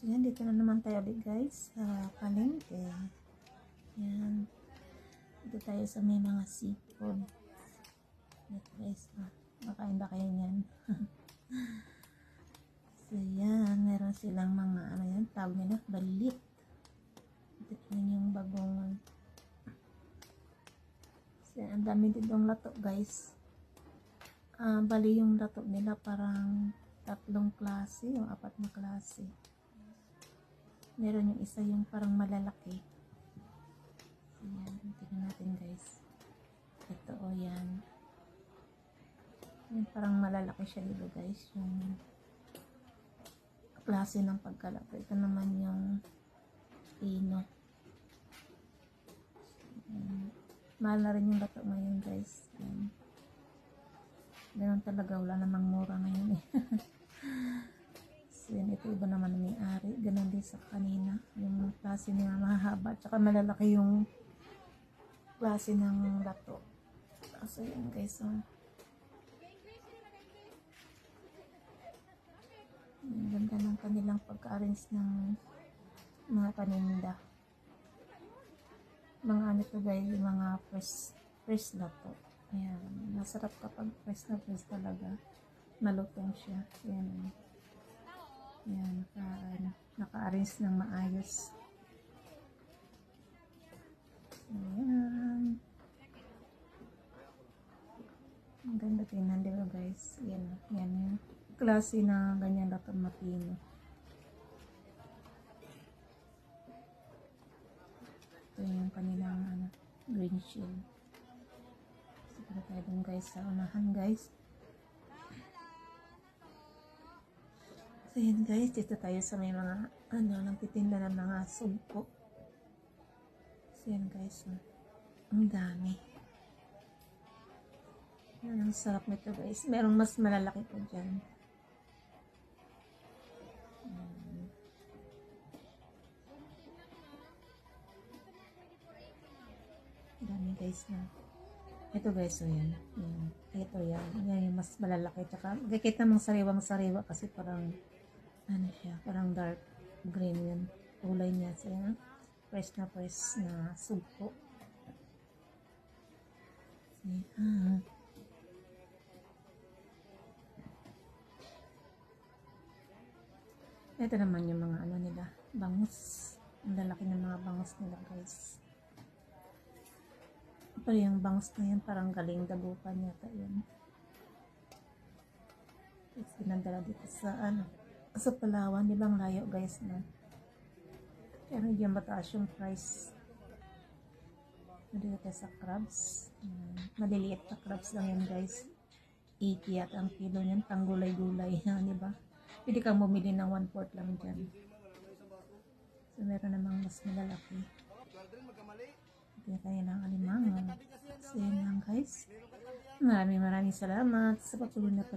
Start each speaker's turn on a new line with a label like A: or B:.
A: So yan, dito na naman tayo ulit guys sa palengke. Yan. Dito tayo sa may mga seafood. Dito guys, makain ba kayo yan? So yan, meron silang mga ano yan, tawag nila, balit. Dito na yung bagong. So yan, ang dami ditong lato guys. Bali yung lato nila parang 3 klase o 4 na klase. Meron yung isa yung parang malalaki. Ayan, tingnan natin guys. Ito o yan. Yan parang malalaki siya dito guys. Yung klase ng pagkalaki. Ito naman yung pino. Mahal na rin yung lato ngayon guys. Yan. Ganun talaga, wala namang mura ngayon eh. So yan, ito iba naman may ari. Ganun din sa kanina. Yung klase niya mahahaba. Tsaka malalaki yung klase ng lato. So yan guys. Ang ganda ng kanilang pagka-arrange ng mga paninda. Mga ano to guys, yung mga fresh lato. Ayan, masarap kapag fresh na fresh talaga. Malutong siya. Ayan. Ayan, naka-arrange ng maayos. Ayan. Ang ganda tingnan, diba guys? Ayan, ayan yung klase na ganyan lato mapino. Ito yung kanilang green shell. Siguro tayo dun guys sa unahan guys. So yan guys, dito tayo sa may mga nagtitinda ng mga sugpo. So yan guys, ang dami. Yan, ang sarap nito guys. Merong mas malalaki pa dyan. Dami guys na. Ito guys, so yan. Ito yan. Yan yung mas malalaki. Tsaka, kakita mong sariwang-sariwa kasi parang, ano siya, parang dark green yun. Kulay niya. So yan, fresh na sugpo. So yan. Ito naman yung mga ano nila, bangus. Ang lalaki ng mga bangus nila guys. Pero yung bangus na yun, parang galing dagupan yata yun. It's pinadala dito sa sa Palawan, di ba ang layo guys na. Kaya medyo mataas yung price. Dito sa crabs. Maliliit na crabs lang yan guys. 80 at ang kilo niyan, pang gulay-gulay, di ba? Pwede kang bumili ng 1/4 lang dyan. So meron namang mas malalaki. Ito tayo ng alimango. So yun lang guys. Maraming salamat sa patuloy na